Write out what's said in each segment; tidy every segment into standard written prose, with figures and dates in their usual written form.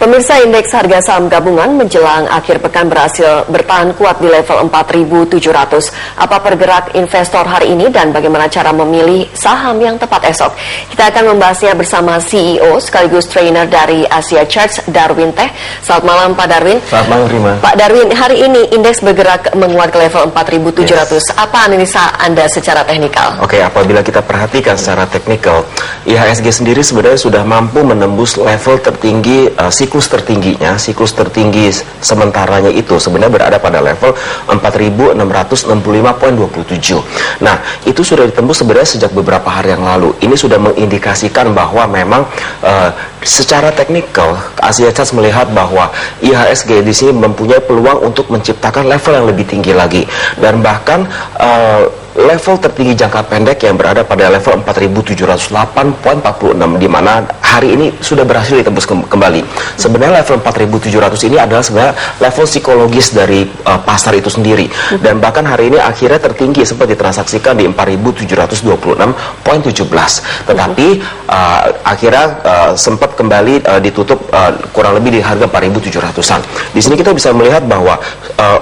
Pemirsa, indeks harga saham gabungan menjelang akhir pekan berhasil bertahan kuat di level 4.700. Apa pergerak investor hari ini dan bagaimana cara memilih saham yang tepat esok? Kita akan membahasnya bersama CEO sekaligus trainer dari Asia Charts, Darwin Teh. Selamat malam Pak Darwin. Selamat malam Rima. Pak Darwin, hari ini indeks bergerak menguat ke level 4.700. Yes. Apa analisa Anda secara teknikal? Oke, apabila kita perhatikan secara teknikal, IHSG sendiri sebenarnya sudah mampu menembus level tertinggi, siklus tertinggi sementaranya itu sebenarnya berada pada level 4.665.27. Nah, itu sudah ditembus sebenarnya sejak beberapa hari yang lalu. Ini sudah mengindikasikan bahwa memang secara teknikal Asia Charts melihat bahwa IHSG di sini mempunyai peluang untuk menciptakan level yang lebih tinggi lagi, dan bahkan level tertinggi jangka pendek yang berada pada level 4.708.46, di mana hari ini sudah berhasil ditembus kembali. Sebenarnya level 4.700 ini adalah sebenarnya level psikologis dari pasar itu sendiri, dan bahkan hari ini akhirnya tertinggi sempat ditransaksikan di 4.726.17, tetapi akhirnya sempat kembali ditutup kurang lebih di harga 4.700-an. Di sini kita bisa melihat bahwa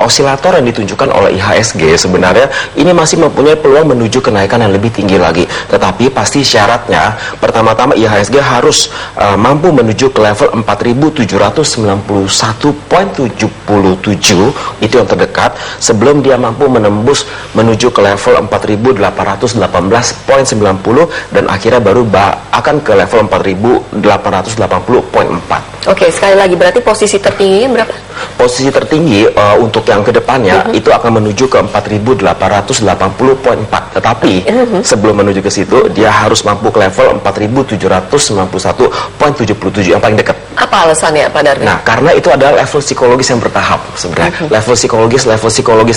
osilator yang ditunjukkan oleh IHSG sebenarnya ini masih mempunyai peluang menuju kenaikan yang lebih tinggi lagi, tetapi pasti syaratnya pertama-tama IHSG harus mampu menuju ke level 4.791.77, itu yang terdekat, sebelum dia mampu menembus menuju ke level 4.818.90, dan akhirnya baru akan ke level 4.880.4. Oke, sekali lagi berarti posisi tertingginya berapa? Posisi tertinggi untuk yang kedepannya itu akan menuju ke 4.880.4. Tetapi sebelum menuju ke situ dia harus mampu ke level 4.791.77 yang paling dekat. Apa alasannya Pak Darwin? Nah, karena itu adalah level psikologis yang bertahap sebenarnya. Level psikologis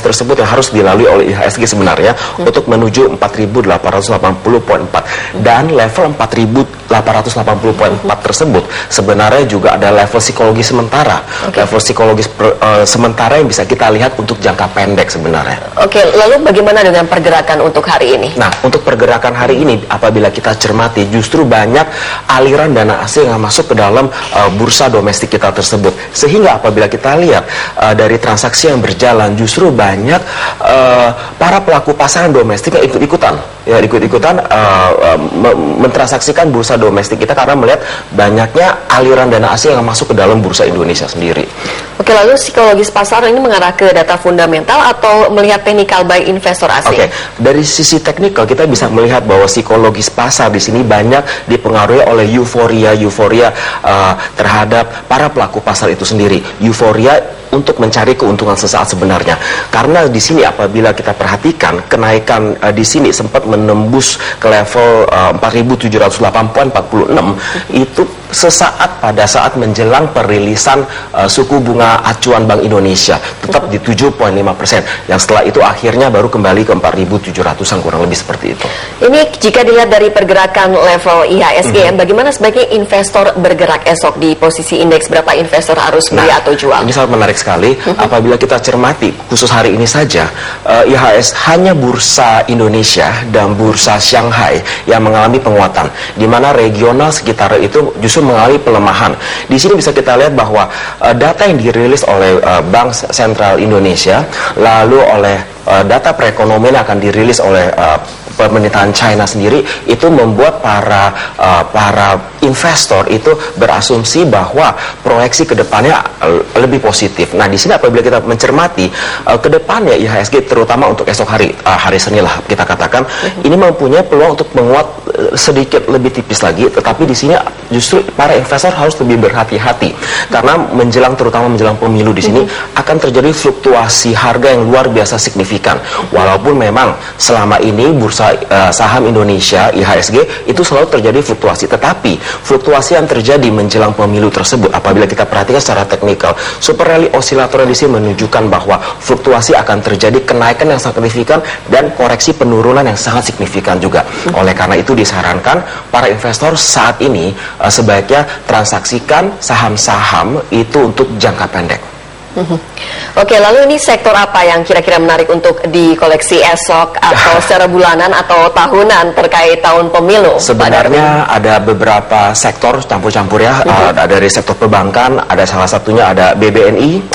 tersebut yang harus dilalui oleh IHSG sebenarnya untuk menuju 4.880.4, dan level 4.880.4 tersebut sebenarnya juga ada level psikologi sementara. Level psikologis sementara yang bisa kita lihat untuk jangka pendek sebenarnya. Oke, lalu bagaimana dengan pergerakan untuk hari ini? Nah, untuk pergerakan hari ini apabila kita cermati, justru banyak aliran dana asing yang masuk ke dalam bursa domestik kita tersebut, sehingga apabila kita lihat dari transaksi yang berjalan, justru banyak para pelaku pasaran domestik yang ikut-ikutan mentransaksikan bursa domestik kita karena melihat banyaknya aliran dana asing yang masuk ke dalam bursa Indonesia sendiri. Oke, lalu psikologis pasar ini mengarah ke data fundamental atau melihat teknikal by investor asing? Oke, dari sisi teknikal kita bisa melihat bahwa psikologis pasar di sini banyak dipengaruhi oleh euforia terhadap para pelaku pasar itu sendiri. Euforia untuk mencari keuntungan sesaat sebenarnya. Karena di sini apabila kita perhatikan kenaikan di sini sempat menembus ke level 4.708.46 itu sesaat pada saat menjelang perilisan suku bunga acuan Bank Indonesia tetap di 7.5%, yang setelah itu akhirnya baru kembali ke 4.700-an, kurang lebih seperti itu. Ini jika dilihat dari pergerakan level IHSG, bagaimana sebaiknya investor bergerak esok di posisi indeks, berapa investor harus beli atau jual? Ini sangat menarik sekali. Apabila kita cermati khusus hari ini saja, IHS hanya bursa Indonesia dan bursa Shanghai yang mengalami penguatan, di mana regional sekitar itu justru mengalami pelemahan. Di sini bisa kita lihat bahwa data yang dirilis oleh Bank Sentral Indonesia, lalu oleh data perekonomian yang akan dirilis oleh pemerintahan China sendiri, itu membuat para investor itu berasumsi bahwa proyeksi kedepannya lebih positif. Nah, di sini apabila kita mencermati kedepannya IHSG terutama untuk esok hari Senin lah kita katakan, ini mempunyai peluang untuk menguat sedikit lebih tipis lagi, tetapi di sini justru para investor harus lebih berhati-hati karena terutama menjelang pemilu di sini akan terjadi fluktuasi harga yang luar biasa signifikan. Walaupun memang selama ini bursa saham Indonesia IHSG itu selalu terjadi fluktuasi, tetapi fluktuasi yang terjadi menjelang pemilu tersebut apabila kita perhatikan secara teknikal, super rally osilator di sini menunjukkan bahwa fluktuasi akan terjadi kenaikan yang sangat signifikan dan koreksi penurunan yang sangat signifikan juga. Oleh karena itu disarankan para investor saat ini sebaiknya transaksikan saham-saham itu untuk jangka pendek. Oke, lalu ini sektor apa yang kira-kira menarik untuk dikoleksi esok atau secara bulanan atau tahunan terkait tahun pemilu? Sebenarnya ada beberapa sektor campur-campur ya. Ada dari sektor perbankan, ada salah satunya ada BBNI,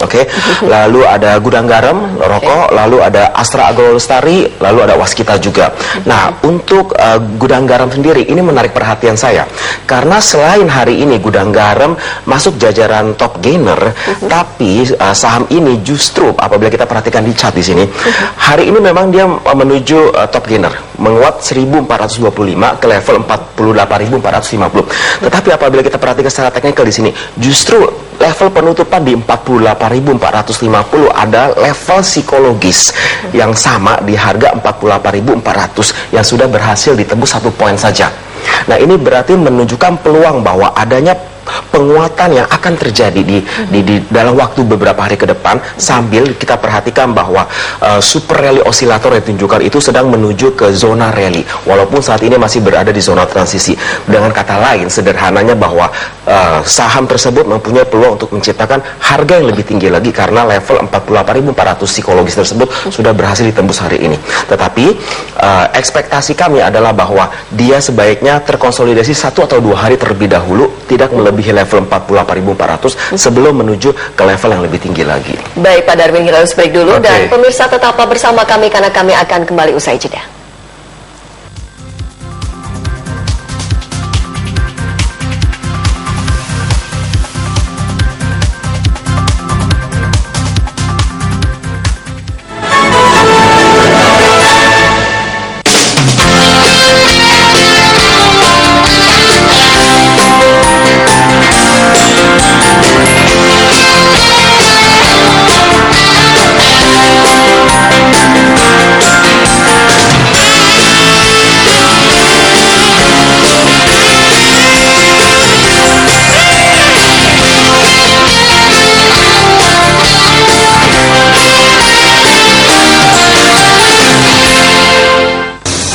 lalu ada gudang garam, rokok, lalu ada Astra Agro Lestari, lalu ada Waskita juga. Nah, untuk gudang garam sendiri ini menarik perhatian saya karena selain hari ini gudang garam masuk jajaran top gainer, tapi saham ini justru apabila kita perhatikan di chart di sini, hari ini memang dia menuju top gainer, menguat 1425 ke level 48.450. Tetapi apabila kita perhatikan secara teknikal di sini, justru level penutupan di 48.450 ada level psikologis yang sama di harga 48.400 yang sudah berhasil ditembus 1 poin saja. Nah, ini berarti menunjukkan peluang bahwa adanya penguatan yang akan terjadi di dalam waktu beberapa hari ke depan, sambil kita perhatikan bahwa super rally osilator yang ditunjukkan itu sedang menuju ke zona rally walaupun saat ini masih berada di zona transisi. Dengan kata lain, sederhananya bahwa saham tersebut mempunyai peluang untuk menciptakan harga yang lebih tinggi lagi karena level 48.400 psikologis tersebut sudah berhasil ditembus hari ini. Tetapi ekspektasi kami adalah bahwa dia sebaiknya terkonsolidasi 1 atau 2 hari terlebih dahulu, tidak melebihi level 48.400 sebelum menuju ke level yang lebih tinggi lagi. Baik, Pak Darwin, kita harus break dulu. Dan pemirsa tetaplah bersama kami karena kami akan kembali usai jeda.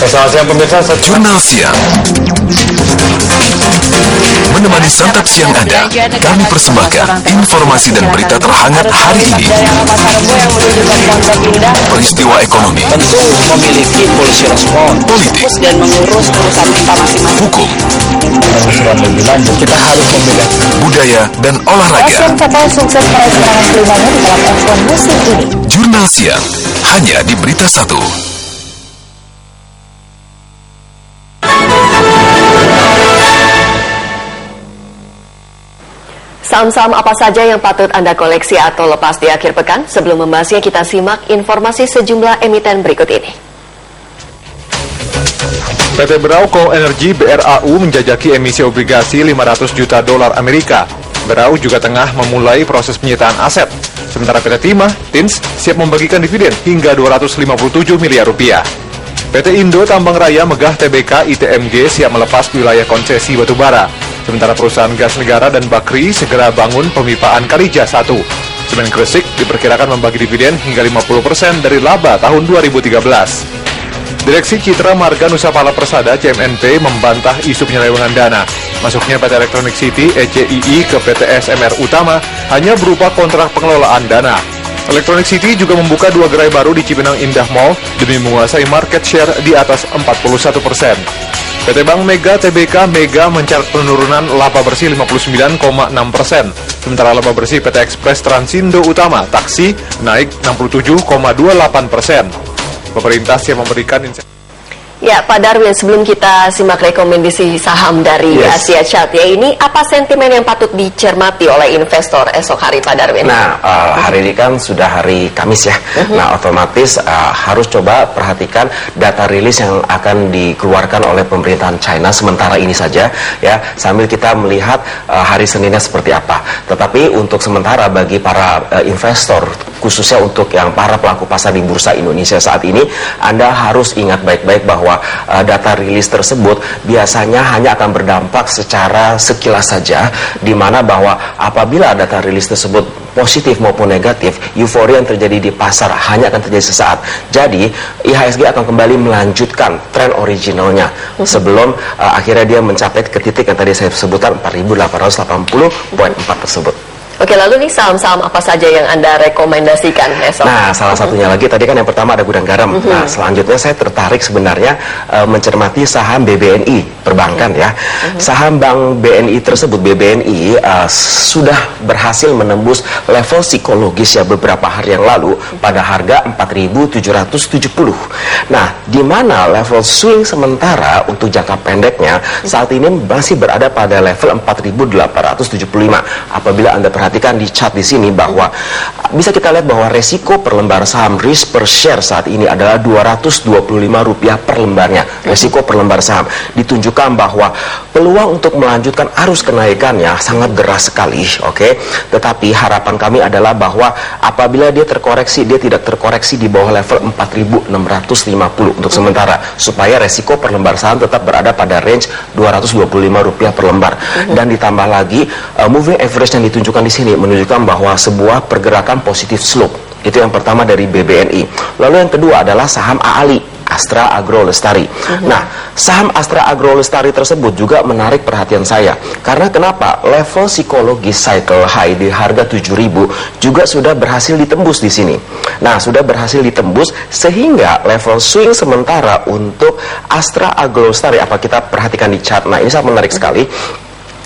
Selamat siang pemirsa. Jurnal Siang menemani santap siang Anda. Kami persembahkan informasi dan berita terhangat hari ini. Peristiwa ekonomi, tentu memiliki polisi respon, politik, dan mengurus urusan kita masing-masing. hukum, Lebih lanjut, kita harus membedakan budaya, dan olahraga. Mencapai sukses perorangan kelimanya di dalam F1 musim ini. Jurnal Siang hanya di Berita 1. Saham-saham apa saja yang patut Anda koleksi atau lepas di akhir pekan? Sebelum membahasnya, kita simak informasi sejumlah emiten berikut ini. PT Berau Coal Energy BRAU menjajaki emisi obligasi 500 juta dolar Amerika. Berau juga tengah memulai proses penyitaan aset. Sementara PT Timah, TINS, siap membagikan dividen hingga 257 miliar rupiah. PT Indo Tambang Raya Megah Tbk ITMG siap melepas wilayah konsesi batubara. Sementara perusahaan gas negara dan Bakri segera bangun pemipaan Kalija 1. Semen Gresik diperkirakan membagi dividen hingga 50% dari laba tahun 2013. Direksi Citra Marga Nusapala Persada CMNP membantah isu penyelewengan dana. Masuknya PT Electronic City ECII ke PT SMR Utama hanya berupa kontrak pengelolaan dana. Electronic City juga membuka 2 gerai baru di Cipinang Indah Mall demi menguasai market share di atas 41%. PT Bank Mega Tbk Mega mencatat penurunan laba bersih 59,6%. Sementara laba bersih PT Express Transindo Utama Taksi naik 67,28%. Pemerintah siap memberikan insentif. Ya, Pak Darwin, sebelum kita simak rekomendasi saham dari Asia Chart, ya, ini apa sentimen yang patut dicermati oleh investor esok hari, Pak Darwin? Nah, hari ini kan sudah hari Kamis ya. Nah, otomatis harus coba perhatikan data rilis yang akan dikeluarkan oleh pemerintahan China sementara ini saja ya, sambil kita melihat hari Seninnya seperti apa. Tetapi untuk sementara bagi para investor, khususnya untuk yang para pelaku pasar di bursa Indonesia saat ini, Anda harus ingat baik-baik bahwa data rilis tersebut biasanya hanya akan berdampak secara sekilas saja, di mana bahwa apabila data rilis tersebut positif maupun negatif, euforia yang terjadi di pasar hanya akan terjadi sesaat. Jadi IHSG akan kembali melanjutkan tren originalnya sebelum akhirnya dia mencapai ke titik yang tadi saya sebutkan 4.880,4 tersebut. Oke, lalu nih saham-saham apa saja yang Anda rekomendasikan esok? Nah, salah satunya lagi tadi kan yang pertama ada Gudang Garam. Nah, selanjutnya saya tertarik sebenarnya mencermati saham BBNI perbankan ya. Saham Bank BNI tersebut, BBNI sudah berhasil menembus level psikologis ya beberapa hari yang lalu pada harga 4.770. Nah, di mana level swing sementara untuk jangka pendeknya saat ini masih berada pada level 4.875. Apabila Anda perhatikan di chart di sini bahwa bisa kita lihat bahwa resiko per lembar saham risk per share saat ini adalah Rp225 per lembarnya. Resiko per lembar saham ditunjukkan bahwa peluang untuk melanjutkan arus kenaikannya sangat deras sekali, oke. Tetapi harapan kami adalah bahwa apabila dia terkoreksi, dia tidak terkoreksi di bawah level 4.650 untuk sementara, supaya resiko per lembar saham tetap berada pada range Rp225 per lembar. Dan ditambah lagi moving average yang ditunjukkan di sini menunjukkan bahwa sebuah pergerakan positif slope. Itu yang pertama dari BBNI. Lalu yang kedua adalah saham AALI, Astra Agro Lestari. Nah, saham Astra Agro Lestari tersebut juga menarik perhatian saya. Karena kenapa? Level psikologis cycle high di harga 7.000 juga sudah berhasil ditembus di sini. Nah, sudah berhasil ditembus sehingga level swing sementara untuk Astra Agro Lestari, apa kita perhatikan di chart. Nah, ini sangat menarik sekali.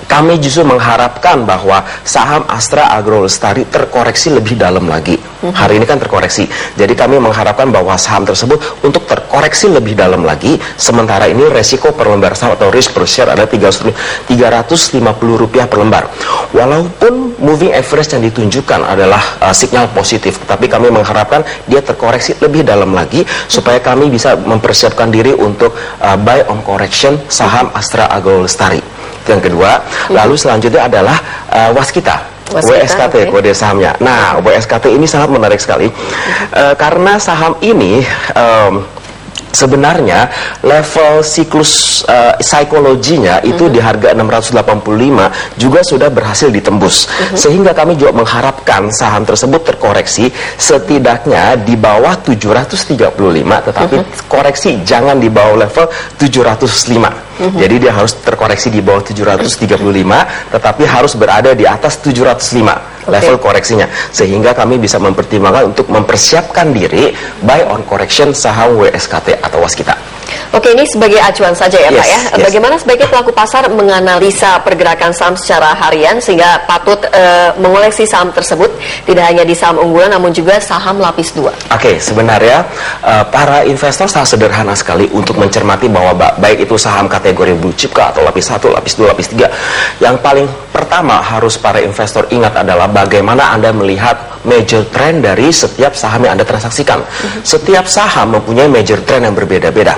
Kami justru mengharapkan bahwa saham Astra Agro Lestari terkoreksi lebih dalam lagi. Hari ini kan terkoreksi. Jadi kami mengharapkan bahwa saham tersebut untuk terkoreksi lebih dalam lagi. Sementara ini resiko per lembar saham atau risk per share ada Rp350 per lembar. Walaupun moving average yang ditunjukkan adalah sinyal positif, tapi kami mengharapkan dia terkoreksi lebih dalam lagi supaya kami bisa mempersiapkan diri untuk buy on correction saham Astra Agro Lestari. Yang kedua, lalu selanjutnya adalah Waskita. WSKT, kode sahamnya. Nah, WSKT ini sangat menarik sekali karena saham ini sebenarnya level siklus psikologinya itu di harga 685 juga sudah berhasil ditembus. Sehingga kami juga mengharapkan saham tersebut terkoreksi setidaknya di bawah 735, tetapi koreksi jangan di bawah level 705. Jadi dia harus terkoreksi di bawah 735, tetapi harus berada di atas 705 level koreksinya, sehingga kami bisa mempertimbangkan untuk mempersiapkan diri buy on correction saham WSKT atau Waskita. Oke, ini sebagai acuan saja ya Pak ya. Bagaimana sebaiknya pelaku pasar menganalisa pergerakan saham secara harian sehingga patut mengoleksi saham tersebut tidak hanya di saham unggulan namun juga saham lapis 2? Oke, sebenarnya para investor sangat sederhana sekali untuk mencermati bahwa baik itu saham kategori blue chip atau lapis 1, lapis 2, lapis 3. Yang paling pertama harus para investor ingat adalah bagaimana Anda melihat major trend dari setiap saham yang Anda transaksikan. Setiap saham mempunyai major trend yang berbeda-beda.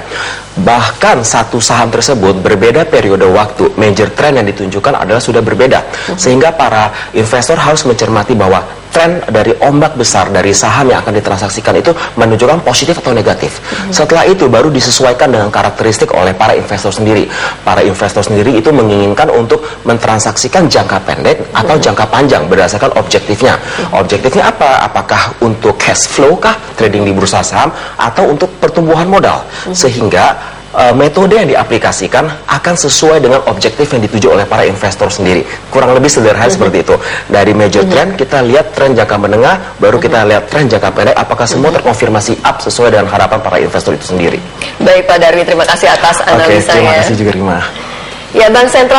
Bahkan satu saham tersebut berbeda periode waktu, major trend yang ditunjukkan adalah sudah berbeda. Sehingga para investor harus mencermati bahwa tren dari ombak besar dari saham yang akan ditransaksikan itu menunjukkan positif atau negatif. Setelah itu baru disesuaikan dengan karakteristik oleh para investor sendiri. Para investor sendiri itu menginginkan untuk mentransaksikan jangka pendek atau jangka panjang berdasarkan objektifnya. Objektifnya apa? Apakah untuk cash flow kah, trading di bursa saham, atau untuk pertumbuhan modal? Sehingga metode yang diaplikasikan akan sesuai dengan objektif yang dituju oleh para investor sendiri. Kurang lebih sederhana seperti itu. Dari major trend kita lihat tren jangka menengah, baru kita lihat tren jangka pendek apakah semua terkonfirmasi up sesuai dengan harapan para investor itu sendiri. Baik Pak Darwi, terima kasih atas analisanya. Terima kasih juga Rima. Ya, Bank Sentral